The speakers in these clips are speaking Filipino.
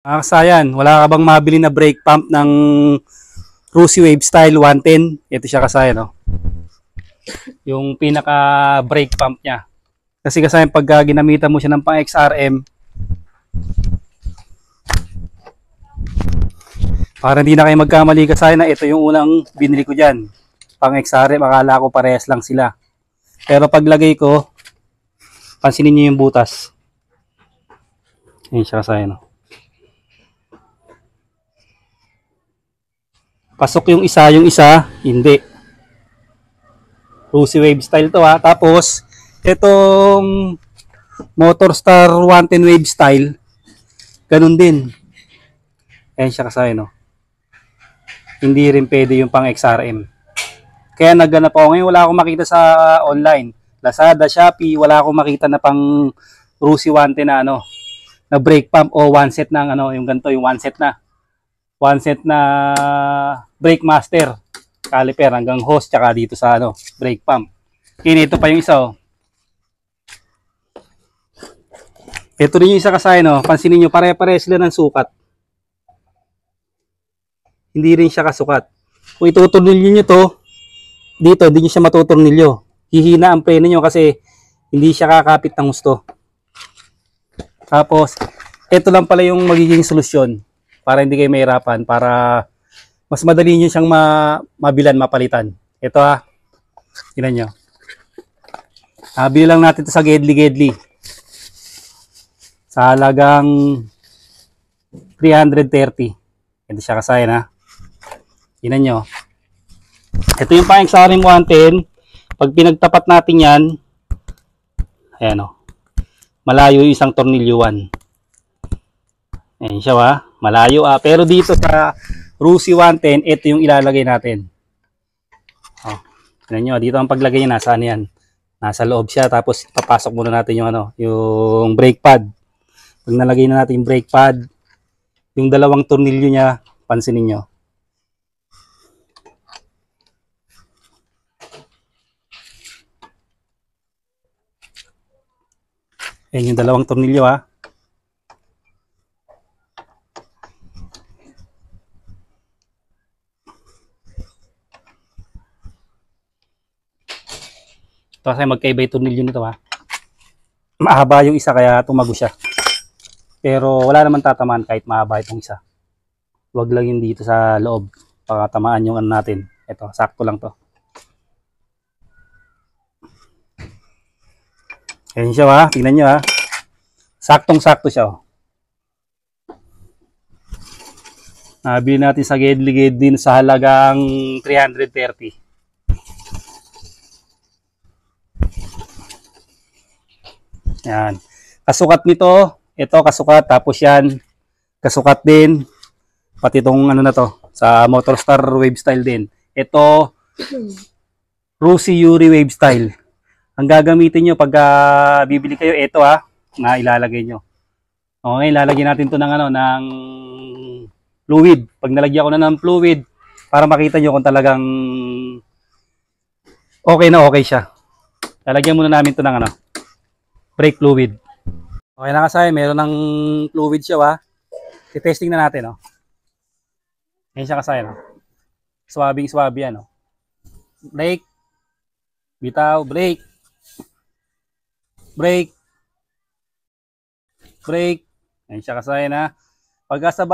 Kasayan, wala ka bang mabili na brake pump ng Rusi Wave Style 110? Ito siya kasayan, no? Yung pinaka brake pump niya. Kasi kasayan, pag ginamitan mo siya ng pang XRM, para hindi na kayo magkamali kasayan na ito yung unang binili ko dyan. Pang XRM, akala ko parehas lang sila. Pero paglagay ko, pansinin nyo yung butas. Ayan siya kasayan, no? Pasok yung isa hindi. Rusi Wave Style to ha. Tapos, itong Motorstar 110 Wave Style, ganun din. Ayan siya kasaya, no? Hindi rin pwede yung pang XRM. Kaya naghanap ako ngayon, wala akong makita sa online. Lazada, Shopee, wala akong makita na pang Rusi 110 na ano, na brake pump o one set ng ano, yung ganito, yung one set na brake master caliper hanggang hose tsaka dito sa ano, brake pump. Kaya ito pa yung isa, oh. Ito rin yung isa kasay, no? Pansinin nyo, pare-pare sila ng sukat. Hindi rin siya kasukat. Kung ituturnilyo nyo to, dito, hindi nyo siya matuturnilyo. Hihina ang preno nyo kasi hindi siya kakapit ng gusto. Tapos, ito lang pala yung magiging solusyon para hindi kayo mahirapan, para mas madali nyo siyang mabilan, mapalitan. Ito ha, tingnan nyo. Bili lang natin ito sa Gedli. Sa halagang 330. Ito siya kasayan ha. Tingnan nyo. Ito yung pang XRM 110. Pag pinagtapat natin yan, ayan o. Malayo yung isang tornilyoan. Ayan siya ha. Malayo ha. Pero dito sa Rusi 110, ito yung ilalagay natin. Oh, tingnan nyo. Dito ang paglagay niya. Nasaan yan? Nasa loob siya. Tapos papasok muna natin yung ano, yung brake pad. Pag nalagay na natin yung brake pad, yung dalawang tornilyo niya, pansinin nyo. Ayan yung dalawang tornilyo ha. Ito kasi magkaiba yung tornilyo nito ha. Mahaba yung isa kaya tumago siya. Pero wala naman tatamaan kahit mahaba itong isa. Huwag lang yun dito sa loob. Pakatamaan yung ano natin. Ito, sakto lang to. Ayan siya ha. Tingnan nyo ha. Saktong-sakto siya. Oh. Nabili natin sa Gedli din sa halagang 330. Yan. Kasukat nito, ito kasukat, tapos yan, kasukat din, pati itong ano na to, sa Motorstar Wave Style din. Ito, Rusi Yuri Wave Style. Ang gagamitin nyo pag bibili kayo, ito ha, na ilalagay nyo. Okay, ilalagay natin to ng ano, ng fluid. Pag nalagyan ko na ng fluid, para makita nyo kung talagang okay na okay siya. Lalagyan muna namin to ng ano, brake fluid. Okay na kasay, meron ng fluid siya ha. I-testing na natin, no. Ayan siya kasay, no. Swabing-swabe yan, no. Brake. Bitaw, brake. Brake. Brake. Ayan siya kasay na.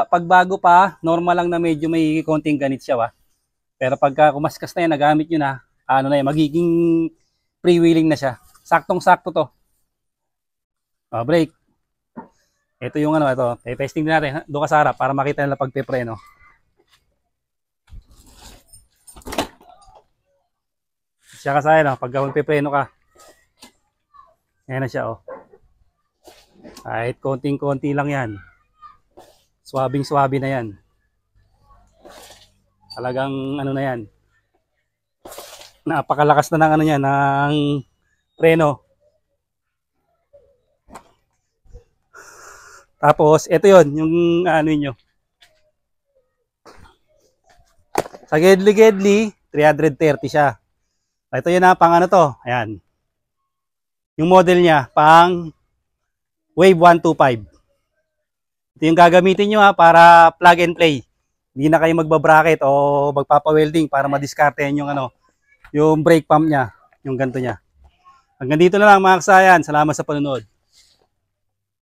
Pagbago pa, normal lang na medyo may konting ganit siya, ha. Pero pagka kumaskas na yan, nagamit nyo na, ano na yan, magiging freewheeling na siya. Saktong-sakto to. Brake. Ito yung ano, ito. Testing din natin. Doon ka sa harap para makita nila pagpipreno. Siya kasaya, no? Pag magpipreno ka. Ayan na siya, oh. Kahit konting-konti lang yan. Swabing-swabe na yan. Talagang ano na yan. Napakalakas na ng ano yan, ng preno. Tapos, ito yon yung ano nyo. Sa Gedli, 330 siya. Ito yun na, pang ano to. Ayan. Yung model niya, pang Wave 125. Ito yung gagamitin nyo para plug and play. Hindi na kayo magbabracket o magpapa-welding para madiskartehan yung yung brake pump niya, yung ganito niya. Hanggang dito na lang mga kasayan. Salamat sa panunod.